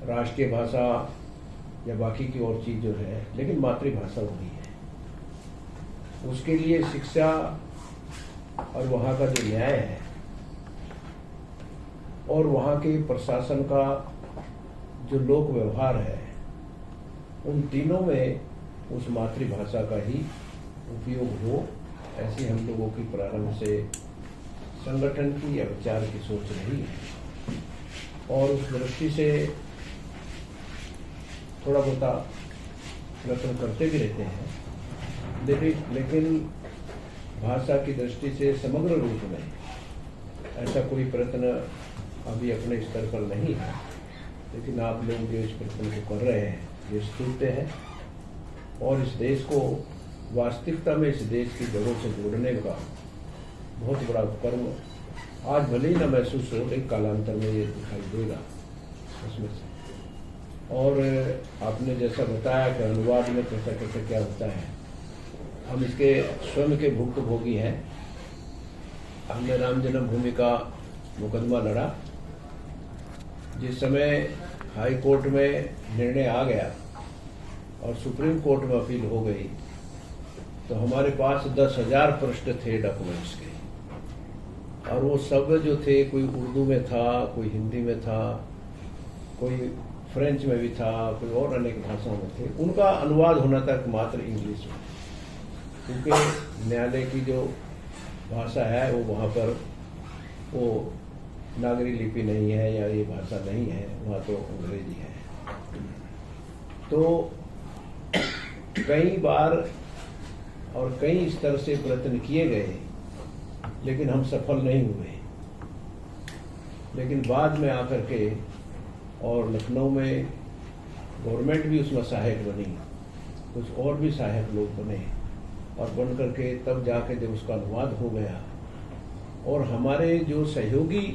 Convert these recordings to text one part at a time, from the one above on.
राष्ट्रीय भाषा या बाकी की और चीज़ जो है, लेकिन मातृभाषा वही है। उसके लिए शिक्षा और वहाँ का जो न्याय है और वहाँ के प्रशासन का जो लोक व्यवहार है, उन तीनों में उस मातृभाषा का ही उपयोग हो, ऐसी हम लोगों की प्रारंभ से संगठन की या विचार की सोच रही है। और उस दृष्टि से थोड़ा बहुत प्रयत्न करते भी रहते हैं, लेकिन भाषा की दृष्टि से समग्र रूप में ऐसा कोई प्रयत्न अभी अपने स्तर पर नहीं है। लेकिन आप लोग जो इस प्रयत्न को कर रहे हैं, ये स्तुत्य है और इस देश को वास्तविकता में इस देश की जड़ों से जोड़ने का बहुत बड़ा उपक्रम आज भले ही न महसूस हो, लेकिन कालांतर में ये दिखाई देगा उसमें से। और आपने जैसा बताया कि अनुवाद में कैसा कैसा क्या होता है, हम इसके स्वयं के भुक्तभोगी हैं। हमने राम जन्मभूमि का मुकदमा लड़ा। जिस समय हाई कोर्ट में निर्णय आ गया और सुप्रीम कोर्ट में अपील हो गई, तो हमारे पास 10,000 पृष्ठ थे डॉक्यूमेंट्स के, और वो सब जो थे, कोई उर्दू में था, कोई हिंदी में था, कोई फ्रेंच में भी था, कोई और अनेक भाषाओं में थे। उनका अनुवाद होना था मात्र इंग्लिश में, क्योंकि न्यायालय की जो भाषा है वो वहाँ पर वो नागरी लिपि नहीं है या ये भाषा नहीं है, वहाँ तो अंग्रेजी है। तो कई बार और कई स्तर से प्रयत्न किए गए, लेकिन हम सफल नहीं हुए। लेकिन बाद में आकर के और लखनऊ में गवर्नमेंट भी उसमें सहायक बनी, कुछ और भी सहायक लोग बने, और बन करके तब जाके जब उसका अनुवाद हो गया और हमारे जो सहयोगी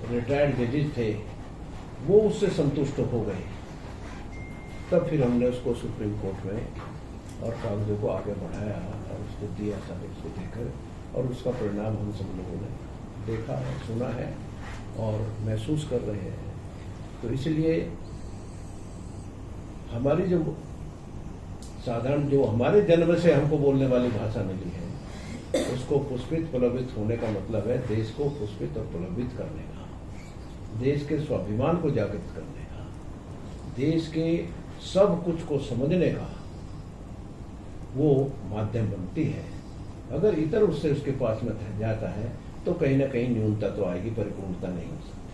रिटायर्ड जजेस थे वो उससे संतुष्ट हो गए, तब फिर हमने उसको सुप्रीम कोर्ट में और कागजों को आगे बढ़ाया और उसको दिया सारे उसको देकर, और उसका परिणाम हम सब लोगों ने देखा है, सुना है और महसूस कर रहे हैं। तो इसलिए हमारी जो साधारण जो हमारे जन्म से हमको बोलने वाली भाषा मिली है, उसको पुष्पित प्रलंबित होने का मतलब है देश को पुष्पित और प्रलंबित करने का, देश के स्वाभिमान को जागृत करने का, देश के सब कुछ को समझने का वो माध्यम बनती है। अगर इतर उससे उसके पास में जाता है तो कहीं ना कहीं न्यूनता तो आएगी, परिपूर्णता नहीं हो सकती।